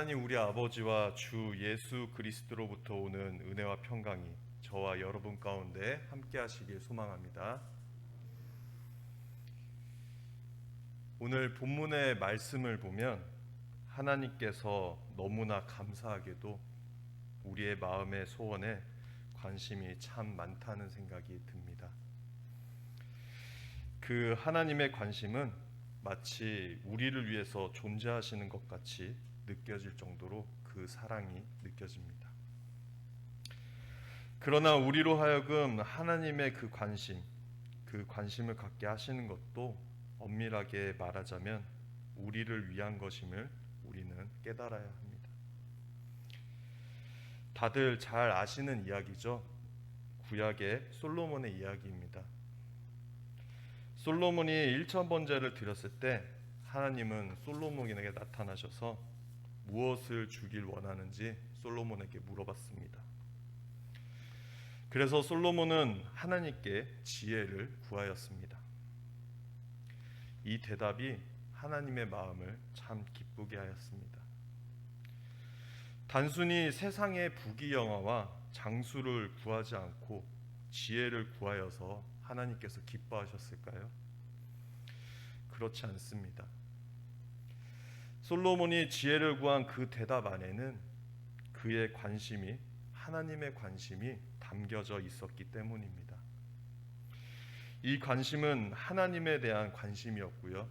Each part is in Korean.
하나님 우리 아버지와 주 예수 그리스도로부터 오는 은혜와 평강이 저와 여러분 가운데 함께 하시길 소망합니다. 오늘 본문의 말씀을 보면 하나님께서 너무나 감사하게도 우리의 마음의 소원에 관심이 참 많다는 생각이 듭니다. 그 하나님의 관심은 마치 우리를 위해서 존재하시는 것 같이 느껴질 정도로 그 사랑이 느껴집니다. 그러나 우리로 하여금 하나님의 그 관심을 갖게 하시는 것도 엄밀하게 말하자면 우리를 위한 것임을 우리는 깨달아야 합니다. 다들 잘 아시는 이야기죠. 구약의 솔로몬의 이야기입니다. 솔로몬이 1,000번제를 드렸을 때 하나님은 솔로몬에게 나타나셔서 무엇을 주길 원하는지 솔로몬에게 물어봤습니다. 그래서 솔로몬은 하나님께 지혜를 구하였습니다. 이 대답이 하나님의 마음을 참 기쁘게 하였습니다. 단순히 세상의 부귀영화와 장수를 구하지 않고 지혜를 구하여서 하나님께서 기뻐하셨을까요? 그렇지 않습니다. 솔로몬이 지혜를 구한 그 대답 안에는 그의 관심이 하나님의 관심이 담겨져 있었기 때문입니다. 이 관심은 하나님에 대한 관심이었고요.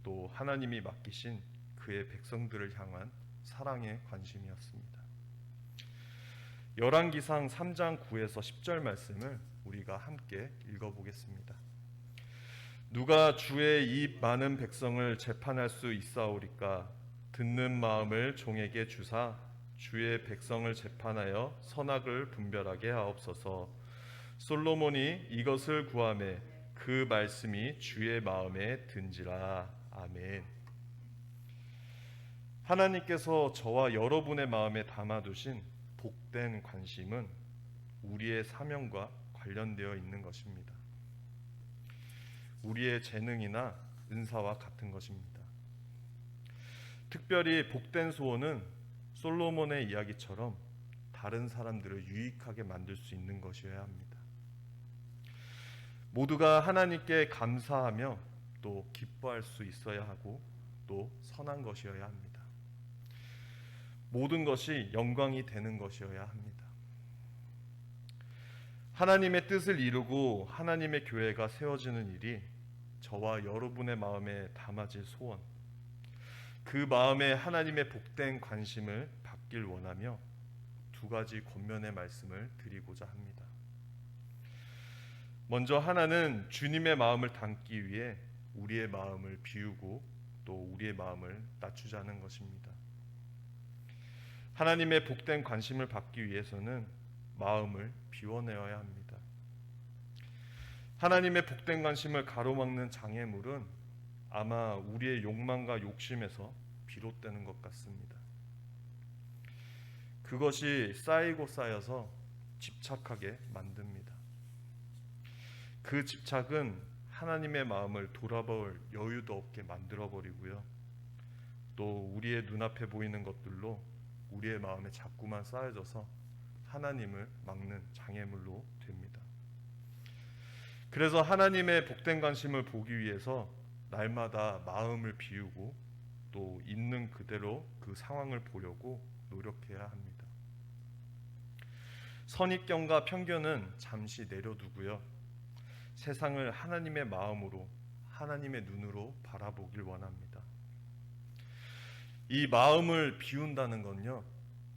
또 하나님이 맡기신 그의 백성들을 향한 사랑의 관심이었습니다. 열왕기상 3장 9에서 10절 말씀을 우리가 함께 읽어보겠습니다. 누가 주의 이 많은 백성을 재판할 수 있사오리까? 듣는 마음을 종에게 주사 주의 백성을 재판하여 선악을 분별하게 하옵소서. 솔로몬이 이것을 구하매 그 말씀이 주의 마음에 든지라. 아멘. 하나님께서 저와 여러분의 마음에 담아두신 복된 관심은 우리의 사명과 관련되어 있는 것입니다. 우리의 재능이나 은사와 같은 것입니다. 특별히 복된 소원은 솔로몬의 이야기처럼 다른 사람들을 유익하게 만들 수 있는 것이어야 합니다. 모두가 하나님께 감사하며 또 기뻐할 수 있어야 하고 또 선한 것이어야 합니다. 모든 것이 영광이 되는 것이어야 합니다. 하나님의 뜻을 이루고 하나님의 교회가 세워지는 일이 저와 여러분의 마음에 담아질 소원, 그 마음에 하나님의 복된 관심을 받길 원하며 두 가지 권면의 말씀을 드리고자 합니다. 먼저 하나는 주님의 마음을 담기 위해 우리의 마음을 비우고 또 우리의 마음을 낮추자는 것입니다. 하나님의 복된 관심을 받기 위해서는 마음을 비워내어야 합니다. 하나님의 복된 관심을 가로막는 장애물은 아마 우리의 욕망과 욕심에서 비롯되는 것 같습니다. 그것이 쌓이고 쌓여서 집착하게 만듭니다. 그 집착은 하나님의 마음을 돌아볼 여유도 없게 만들어버리고요. 또 우리의 눈앞에 보이는 것들로 우리의 마음에 자꾸만 쌓여져서 하나님을 막는 장애물로 됩니다. 그래서 하나님의 복된 관심을 보기 위해서 날마다 마음을 비우고 또 있는 그대로 그 상황을 보려고 노력해야 합니다. 선입견과 편견은 잠시 내려두고요. 세상을 하나님의 마음으로, 하나님의 눈으로 바라보길 원합니다. 이 마음을 비운다는 건요,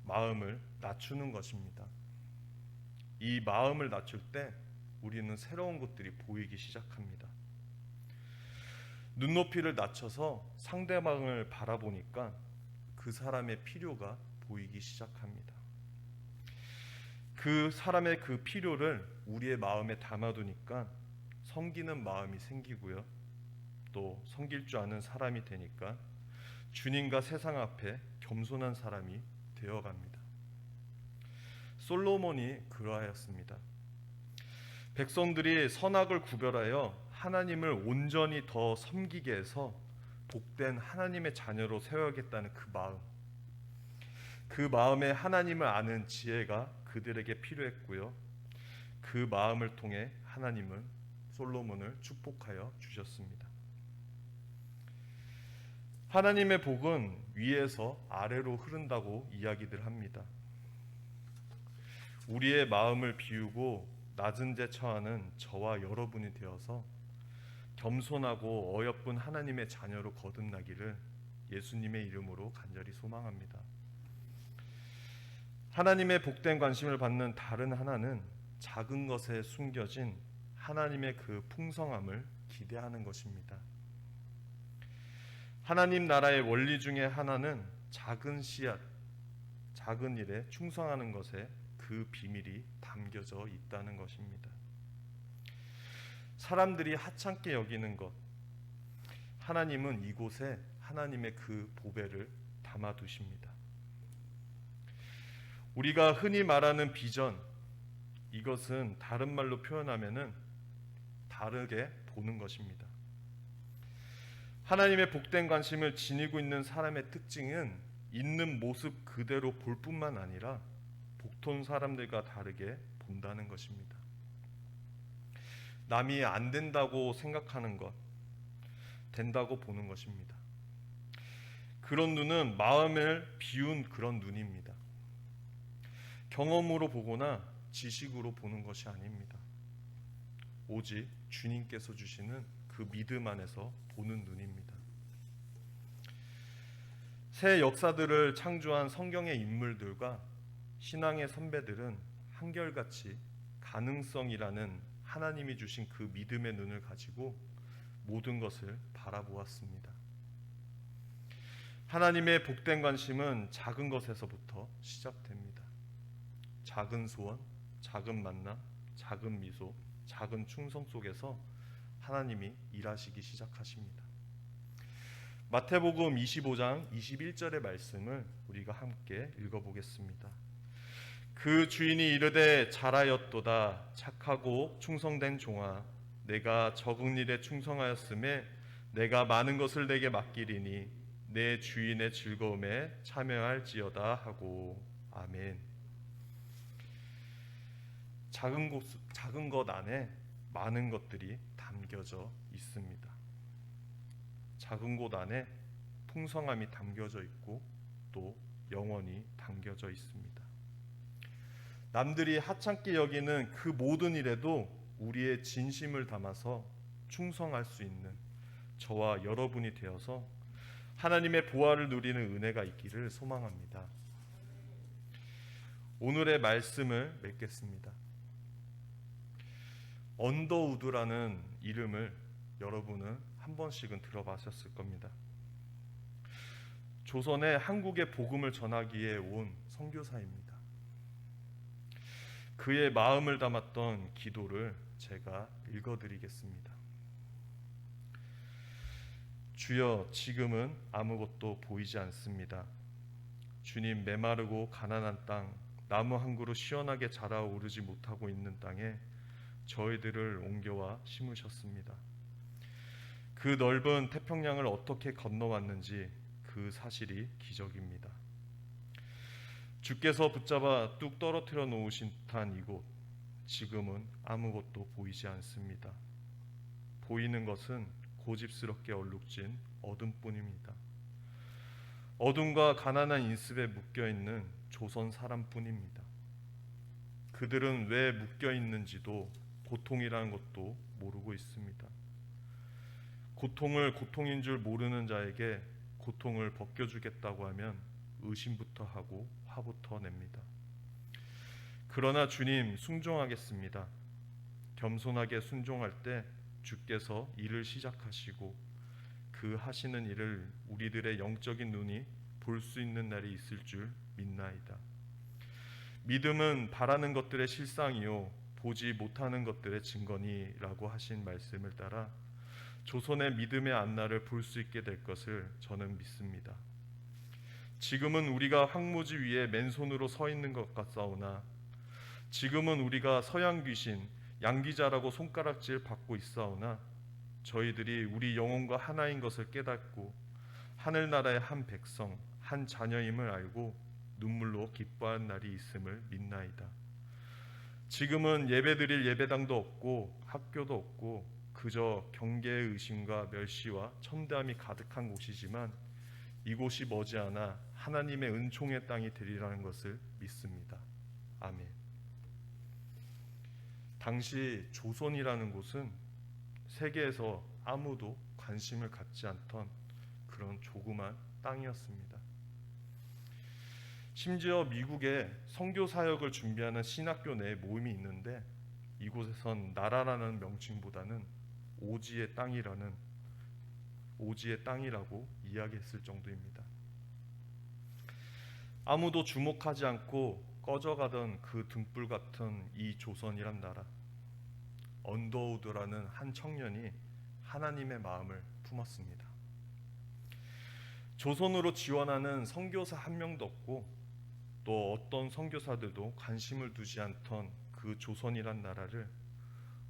마음을 낮추는 것입니다. 이 마음을 낮출 때 우리는 새로운 것들이 보이기 시작합니다. 눈높이를 낮춰서 상대방을 바라보니까 그 사람의 필요가 보이기 시작합니다. 그 사람의 그 필요를 우리의 마음에 담아두니까 섬기는 마음이 생기고요. 또 섬길 줄 아는 사람이 되니까 주님과 세상 앞에 겸손한 사람이 되어갑니다. 솔로몬이 그러하였습니다. 백성들이 선악을 구별하여 하나님을 온전히 더 섬기게 해서 복된 하나님의 자녀로 세워야겠다는 그 마음, 그 마음에 하나님을 아는 지혜가 그들에게 필요했고요. 그 마음을 통해 하나님은 솔로몬을 축복하여 주셨습니다. 하나님의 복은 위에서 아래로 흐른다고 이야기들 합니다. 우리의 마음을 비우고 낮은 데 처하는 저와 여러분이 되어서 겸손하고 어여쁜 하나님의 자녀로 거듭나기를 예수님의 이름으로 간절히 소망합니다. 하나님의 복된 관심을 받는 다른 하나는 작은 것에 숨겨진 하나님의 그 풍성함을 기대하는 것입니다. 하나님 나라의 원리 중에 하나는 작은 씨앗, 작은 일에 충성하는 것에 그 비밀이 담겨져 있다는 것입니다. 사람들이 하찮게 여기는 것, 하나님은 이곳에 하나님의 그 보배를 담아두십니다. 우리가 흔히 말하는 비전, 이것은 다른 말로 표현하면은 다르게 보는 것입니다. 하나님의 복된 관심을 지니고 있는 사람의 특징은 있는 모습 그대로 볼 뿐만 아니라 보통 사람들과 다르게 본다는 것입니다. 남이 안 된다고 생각하는 것, 된다고 보는 것입니다. 그런 눈은 마음을 비운 그런 눈입니다. 경험으로 보거나 지식으로 보는 것이 아닙니다. 오직 주님께서 주시는 그 믿음 안에서 보는 눈입니다. 새 역사들을 창조한 성경의 인물들과 신앙의 선배들은 한결같이 가능성이라는 하나님이 주신 그 믿음의 눈을 가지고 모든 것을 바라보았습니다. 하나님의 복된 관심은 작은 것에서부터 시작됩니다. 작은 소원, 작은 만남, 작은 미소, 작은 충성 속에서 하나님이 일하시기 시작하십니다. 마태복음 25장 21절의 말씀을 우리가 함께 읽어보겠습니다. 그 주인이 이르되 잘하였도다 착하고 충성된 종아 내가 적은 일에 충성하였음에 내가 많은 것을 내게 맡기리니 내 주인의 즐거움에 참여할지어다 하고 아멘. 작은 것 안에 많은 것들이 담겨져 있습니다. 작은 곳 안에 풍성함이 담겨져 있고 또 영원히 담겨져 있습니다. 남들이 하찮게 여기는 그 모든 일에도 우리의 진심을 담아서 충성할 수 있는 저와 여러분이 되어서 하나님의 보화를 누리는 은혜가 있기를 소망합니다. 오늘의 말씀을 맺겠습니다. 언더우드라는 이름을 여러분은 한 번씩은 들어보셨을 겁니다. 조선에 한국의 복음을 전하기에 온 선교사입니다. 그의 마음을 담았던 기도를 제가 읽어드리겠습니다. 주여, 지금은 아무것도 보이지 않습니다. 주님, 메마르고 가난한 땅, 나무 한 그루 시원하게 자라오르지 못하고 있는 땅에 저희들을 옮겨와 심으셨습니다. 그 넓은 태평양을 어떻게 건너왔는지 그 사실이 기적입니다. 주께서 붙잡아 뚝 떨어뜨려 놓으신 듯한 이곳, 지금은 아무것도 보이지 않습니다. 보이는 것은 고집스럽게 얼룩진 어둠뿐입니다. 어둠과 가난한 인습에 묶여있는 조선 사람뿐입니다. 그들은 왜 묶여있는지도 고통이라는 것도 모르고 있습니다. 고통을 고통인 줄 모르는 자에게 고통을 벗겨주겠다고 하면 의심부터 하고 화부터 냅니다. 그러나 주님, 순종하겠습니다. 겸손하게 순종할 때 주께서 일을 시작하시고 그 하시는 일을 우리들의 영적인 눈이 볼 수 있는 날이 있을 줄 믿나이다. 믿음은 바라는 것들의 실상이요 보지 못하는 것들의 증거니라고 하신 말씀을 따라 조선의 믿음의 앞날을 볼 수 있게 될 것을 저는 믿습니다. 지금은 우리가 황무지 위에 맨손으로 서 있는 것 같사오나 지금은 우리가 서양 귀신 양귀자라고 손가락질 받고 있사오나 저희들이 우리 영혼과 하나인 것을 깨닫고 하늘나라의 한 백성 한 자녀임을 알고 눈물로 기뻐한 날이 있음을 믿나이다. 지금은 예배드릴 예배당도 없고 학교도 없고 그저 경계의 의심과 멸시와 천대함이 가득한 곳이지만 이곳이 머지않아 하나님의 은총의 땅이 되리라는 것을 믿습니다. 아멘. 당시 조선이라는 곳은 세계에서 아무도 관심을 갖지 않던 그런 조그만 땅이었습니다. 심지어 미국에 선교 사역을 준비하는 신학교 내 모임이 있는데 이곳에선 나라라는 명칭보다는 오지의 땅이라고 이야기했을 정도입니다. 아무도 주목하지 않고 꺼져가던 그 등불 같은 이 조선이란 나라, 언더우드라는 한 청년이 하나님의 마음을 품었습니다. 조선으로 지원하는 선교사 한 명도 없고 또 어떤 선교사들도 관심을 두지 않던 그 조선이란 나라를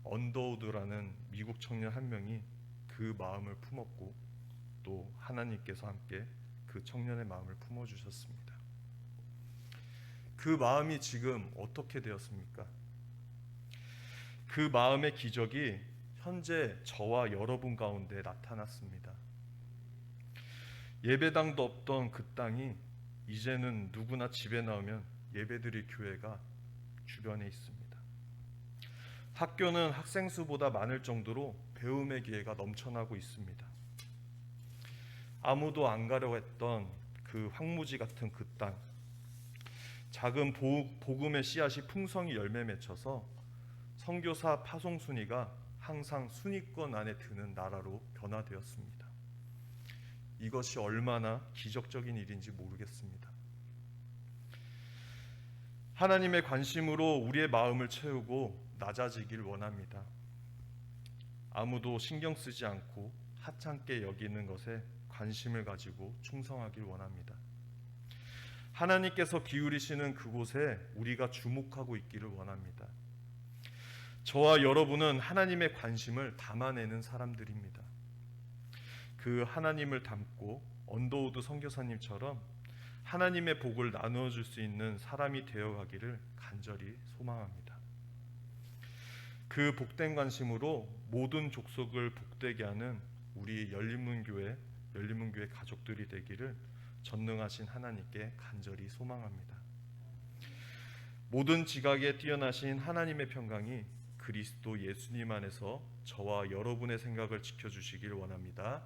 언더우드라는 미국 청년 한 명이 그 마음을 품었고 또 하나님께서 함께 그 청년의 마음을 품어주셨습니다. 그 마음이 지금 어떻게 되었습니까? 그 마음의 기적이 현재 저와 여러분 가운데 나타났습니다. 예배당도 없던 그 땅이 이제는 누구나 집에 나오면 예배드릴 교회가 주변에 있습니다. 학교는 학생 수보다 많을 정도로 배움의 기회가 넘쳐나고 있습니다. 아무도 안 가려고 했던 그 황무지 같은 그 땅, 작은 복음의 씨앗이 풍성히 열매 맺혀서 선교사 파송 순위가 항상 순위권 안에 드는 나라로 변화되었습니다. 이것이 얼마나 기적적인 일인지 모르겠습니다. 하나님의 관심으로 우리의 마음을 채우고 낮아지길 원합니다. 아무도 신경 쓰지 않고 하찮게 여기는 것에 관심을 가지고 충성하길 원합니다. 하나님께서 기울이시는 그곳에 우리가 주목하고 있기를 원합니다. 저와 여러분은 하나님의 관심을 담아내는 사람들입니다. 그 하나님을 담고 언더우드 선교사님처럼 하나님의 복을 나누어 줄 수 있는 사람이 되어가기를 간절히 소망합니다. 그 복된 관심으로 모든 족속을 복되게 하는 우리 열린문교회 가족들이 되기를 전능하신 하나님께 간절히 소망합니다. 모든 지각에 뛰어나신 하나님의 평강이 그리스도 예수님 안에서 저와 여러분의 생각을 지켜주시길 원합니다.